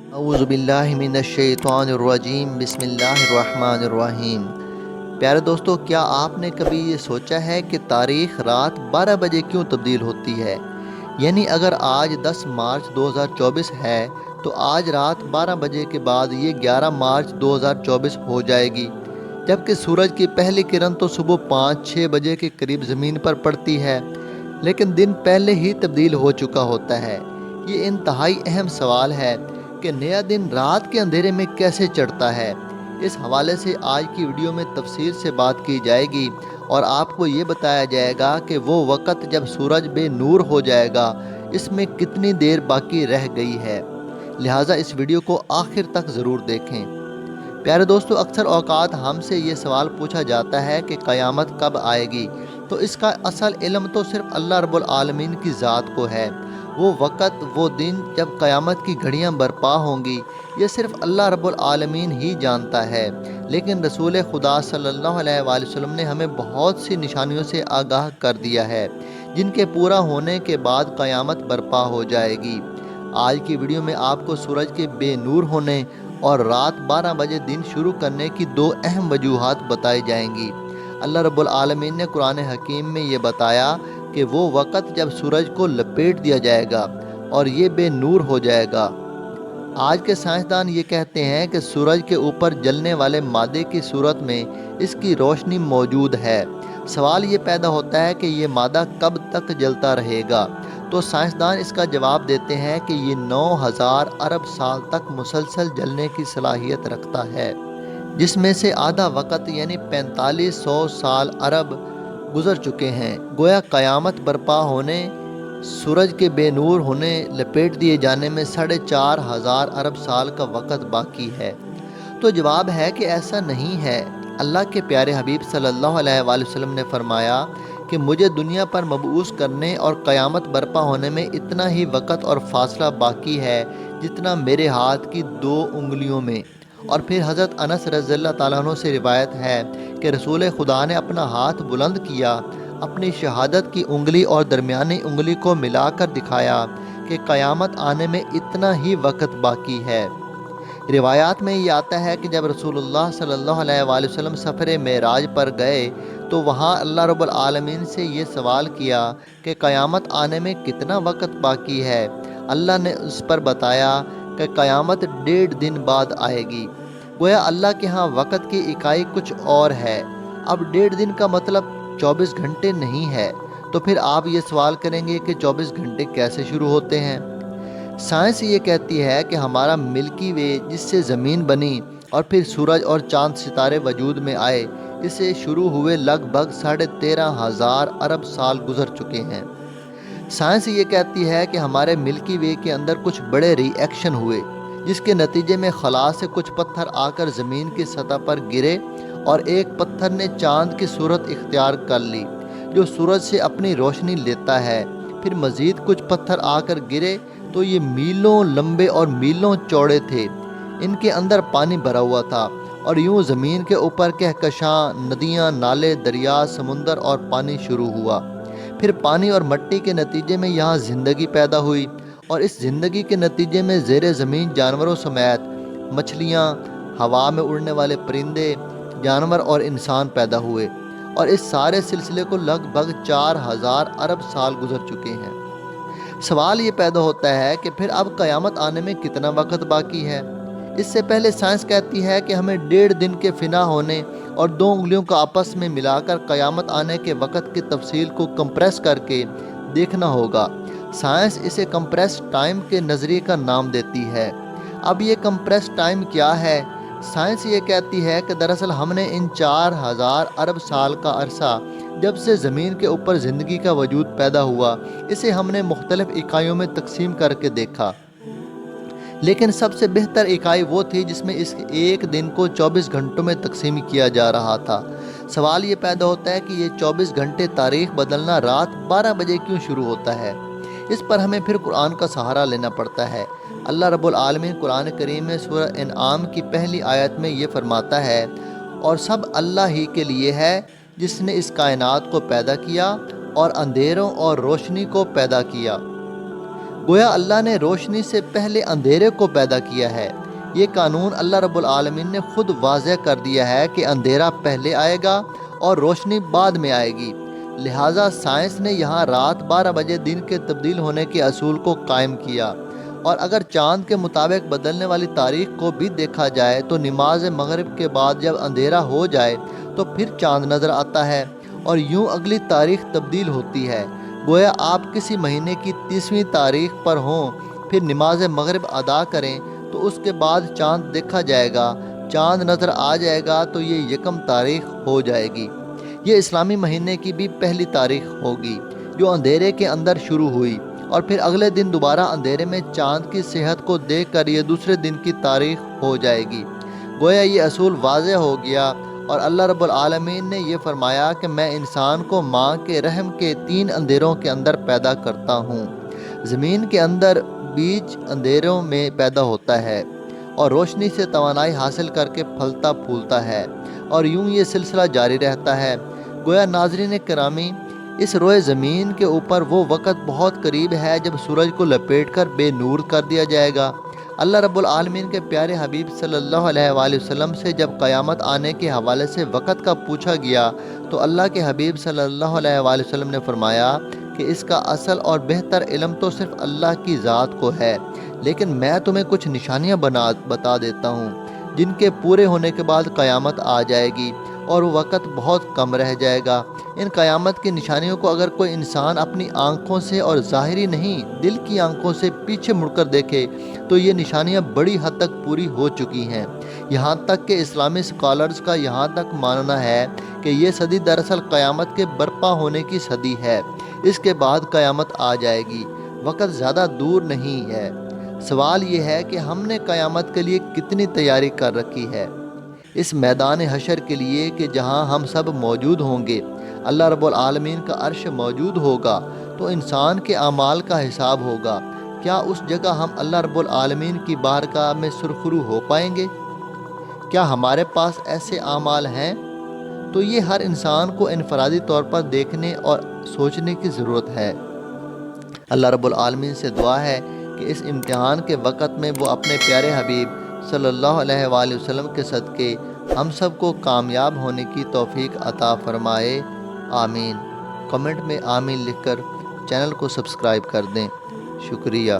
अऊज़ु बिल्लाहि मिनश्शैतानिर्रजीम बिस्मिल्लाहिर्रहमानिर्रहीम। प्यारे दोस्तों, क्या आपने कभी ये सोचा है कि तारीख़ रात 12 बजे क्यों तब्दील होती है? यानी अगर आज 10 मार्च 2024 है तो आज रात 12 बजे के बाद ये 11 मार्च 2024 हो जाएगी, जबकि सूरज की पहली किरण तो सुबह 5-6 बजे के करीब ज़मीन पर पड़ती है, लेकिन दिन पहले ही तब्दील हो चुका होता है। ये इंतहाई अहम सवाल है कि नया दिन रात के अंधेरे में कैसे चढ़ता है। इस हवाले से आज की वीडियो में तफसील से बात की जाएगी और आपको ये बताया जाएगा कि वो वक़्त जब सूरज बेनूर हो जाएगा, इसमें कितनी देर बाकी रह गई है। लिहाजा इस वीडियो को आखिर तक ज़रूर देखें। प्यारे दोस्तों, अक्सर औकात हमसे ये सवाल पूछा जाता है कि क़यामत कब आएगी, तो इसका असल इल्म तो सिर्फ अल्लाह रब्बुल आलमीन की ज़ात को है। वो वक़्त, वो दिन जब क़यामत की घड़ियां बरपा होंगी, ये सिर्फ अल्लाह रब्बुल आलमीन ही जानता है। लेकिन रसूल खुदा सल्लल्लाहु अलैहि वसल्लम ने हमें बहुत सी निशानियों से आगाह कर दिया है, जिनके पूरा होने के बाद क़यामत बरपा हो जाएगी। आज की वीडियो में आपको सूरज के बेनूर होने और रात 12 बजे दिन शुरू करने की दो अहम वजूहात बताई जाएंगी। अल्लाह रब्बुल आलमीन ने कुरान हकीम में ये बताया कि वो वक़्त जब सूरज को लपेट दिया जाएगा और ये बेनूर हो जाएगा। आज के साइंसदान ये कहते हैं कि सूरज के ऊपर जलने वाले मादे की सूरत में इसकी रोशनी मौजूद है। सवाल ये पैदा होता है कि ये मादा कब तक जलता रहेगा, तो साइंसदान इसका जवाब देते हैं कि ये 9000 अरब साल तक मुसलसल जलने की सलाहियत रखता है, जिसमें से आधा वक़्त यानी 4500 साल अरब गुज़र चुके हैं। गोया क़यामत बर्पा होने, सूरज के बेनूर होने, लपेट दिए जाने में 4500 अरब साल का वक़्त बाकी है। तो जवाब है कि ऐसा नहीं है। अल्लाह के प्यारे हबीब सल्लल्लाहु अलैहि वसल्लम ने फरमाया कि मुझे दुनिया पर मबऊस करने और क़यामत बर्पा होने में इतना ही वक़्त और फासला बाकी है जितना मेरे हाथ की 2 उंगलियों में। और फिर हज़रत अनस रज़ियल्लाहु ताला अन्हु से रिवायत है कि रसूल खुदा ने अपना हाथ बुलंद किया, अपनी शहादत की उंगली और दरमियानी उंगली को मिलाकर दिखाया कि क़यामत आने में इतना ही वक़्त बाकी है। रिवायात में ये आता है कि जब रसूलुल्लाह सल्लल्लाहु अलैहि वसल्लम सफ़र मेराज पर गए तो वहाँ अल्लाह रब्बुल आलमीन से ये सवाल किया कि क़यामत आने में कितना वक़्त बाकी है। अल्लाह ने उस पर बताया कि क़यामत 1.5 दिन बाद आएगी। गोया अल्लाह के यहाँ वक़्त की इकाई कुछ और है। अब 1.5 दिन का मतलब 24 घंटे नहीं है। तो फिर आप ये सवाल करेंगे कि 24 घंटे कैसे शुरू होते हैं। साइंस ये कहती है कि हमारा मिल्की वे, जिससे ज़मीन बनी और फिर सूरज और चांद सितारे वजूद में आए, इसे शुरू हुए लगभग 13,500 अरब साल गुजर चुके हैं। साइंस ये कहती है कि हमारे मिल्की वे के अंदर कुछ बड़े रिएक्शन हुए, जिसके नतीजे में खला से कुछ पत्थर आकर ज़मीन की सतह पर गिरे और एक पत्थर ने चांद की सूरत इख्तियार कर ली, जो सूरज से अपनी रोशनी लेता है। फिर मज़ीद कुछ पत्थर आकर गिरे तो ये मीलों लंबे और मीलों चौड़े थे। इनके अंदर पानी भरा हुआ था और यूं ज़मीन के ऊपर कहकशां, नदियाँ, नाले, दरिया, समुंदर और पानी शुरू हुआ। फिर पानी और मिट्टी के नतीजे में यहाँ ज़िंदगी पैदा हुई और इस ज़िंदगी के नतीजे में ज़ेरे ज़मीन जानवरों समेत मछलियाँ, हवा में उड़ने वाले परिंदे, जानवर और इंसान पैदा हुए। और इस सारे सिलसिले को लगभग 4000 अरब साल गुजर चुके हैं। सवाल ये पैदा होता है कि फिर अब क़यामत आने में कितना वक़्त बाकी है। इससे पहले साइंस कहती है कि हमें 1.5 दिन के फिना होने और 2 उंगलियों को आपस में मिलाकर क़यामत आने के वक़्त की तफसील को कंप्रेस करके देखना होगा। साइंस इसे कंप्रेस टाइम के नज़रिए का नाम देती है। अब ये कंप्रेस टाइम क्या है? साइंस ये कहती है कि दरअसल हमने इन 4000 अरब साल का अरसा, जब से ज़मीन के ऊपर ज़िंदगी का वजूद पैदा हुआ, इसे हमने मुख्तलिफ़ इकाइयों में तकसीम करके देखा। लेकिन सबसे बेहतर इकाई वो थी जिसमें इस एक दिन को 24 घंटों में तकसीम किया जा रहा था। सवाल ये पैदा होता है कि ये 24 घंटे तारीख़ बदलना रात 12 बजे क्यों शुरू होता है। इस पर हमें फिर कुरान का सहारा लेना पड़ता है। अल्लाह रब्बुल आलमीन कुरान करीम में सूरह इनआम की पहली आयत में ये फरमाता है, और सब अल्लाह ही के लिए है जिसने इस कायनात को पैदा किया और अंधेरों और रोशनी को पैदा किया। گویا اللہ نے روشنی سے پہلے اندھیرے کو پیدا کیا ہے۔ یہ قانون اللہ رب العالمین نے خود واضح کر دیا ہے کہ اندھیرا پہلے آئے گا اور روشنی بعد میں آئے گی۔ لہٰذا سائنس نے یہاں رات 12 بجے دن کے تبدیل ہونے کے اصول کو قائم کیا، اور اگر چاند کے مطابق بدلنے والی تاریخ کو بھی دیکھا جائے تو نماز مغرب کے بعد جب اندھیرا ہو جائے تو پھر چاند نظر آتا ہے، اور یوں اگلی تاریخ تبدیل ہوتی ہے۔ گویا آپ کسی مہینے کی 30ویں تاریخ پر ہوں، پھر نماز مغرب ادا کریں تو اس کے بعد چاند دیکھا جائے گا، چاند نظر آ جائے گا تو یہ یکم تاریخ ہو جائے گی۔ یہ اسلامی مہینے کی بھی پہلی تاریخ ہوگی جو اندھیرے کے اندر شروع ہوئی، اور پھر اگلے دن دوبارہ اندھیرے میں چاند کی صحت کو دیکھ کر یہ دوسرے دن کی تاریخ ہو جائے گی۔ گویا یہ اصول واضح ہو گیا، اور اللہ رب العالمین نے یہ فرمایا کہ میں انسان کو ماں کے رحم کے 3 اندھیروں کے اندر پیدا کرتا ہوں۔ زمین کے اندر بیج اندھیروں میں پیدا ہوتا ہے اور روشنی سے توانائی حاصل کر کے پھلتا پھولتا ہے، اور یوں یہ سلسلہ جاری رہتا ہے۔ گویا ناظرین کرامی، اس روئے زمین کے اوپر وہ وقت بہت قریب ہے جب سورج کو لپیٹ کر بے نور کر دیا جائے گا۔ اللہ رب العالمین کے پیارے حبیب صلی اللہ علیہ وآلہ وسلم سے جب قیامت آنے کے حوالے سے وقت کا پوچھا گیا تو اللہ کے حبیب صلی اللہ علیہ وآلہ وسلم نے فرمایا کہ اس کا اصل اور بہتر علم تو صرف اللہ کی ذات کو ہے، لیکن میں تمہیں کچھ نشانیاں بتا دیتا ہوں جن کے پورے ہونے کے بعد قیامت آ جائے گی اور وہ وقت بہت کم رہ جائے گا۔ ان قیامت کی نشانیوں کو اگر کوئی انسان اپنی آنکھوں سے اور ظاہری نہیں دل کی آنکھوں سے پیچھے مڑ کر دیکھے تو یہ نشانیاں بڑی حد تک پوری ہو چکی ہیں۔ یہاں تک کہ اسلامی اسکالرز کا یہاں تک ماننا ہے کہ یہ صدی دراصل قیامت کے برپا ہونے کی صدی ہے۔ اس کے بعد قیامت آ جائے گی، وقت زیادہ دور نہیں ہے۔ سوال یہ ہے کہ ہم نے قیامت کے لیے کتنی تیاری کر رکھی ہے، اس میدان حشر کے لیے کہ جہاں ہم سب موجود ہوں گے، اللہ رب العالمین کا عرش موجود ہوگا تو انسان کے اعمال کا حساب ہوگا۔ کیا اس جگہ ہم اللہ رب العالمین کی بارگاہ میں سرخرو ہو پائیں گے؟ کیا ہمارے پاس ایسے اعمال ہیں؟ تو یہ ہر انسان کو انفرادی طور پر دیکھنے اور سوچنے کی ضرورت ہے۔ اللہ رب العالمین سے دعا ہے کہ اس امتحان کے وقت میں وہ اپنے پیارے حبیب صلی اللہ علیہ وآلہ وسلم کے صدقے ہم سب کو کامیاب ہونے کی توفیق عطا فرمائے، آمین۔ کمنٹ میں آمین لکھ کر چینل کو سبسکرائب کر دیں۔ شکریہ۔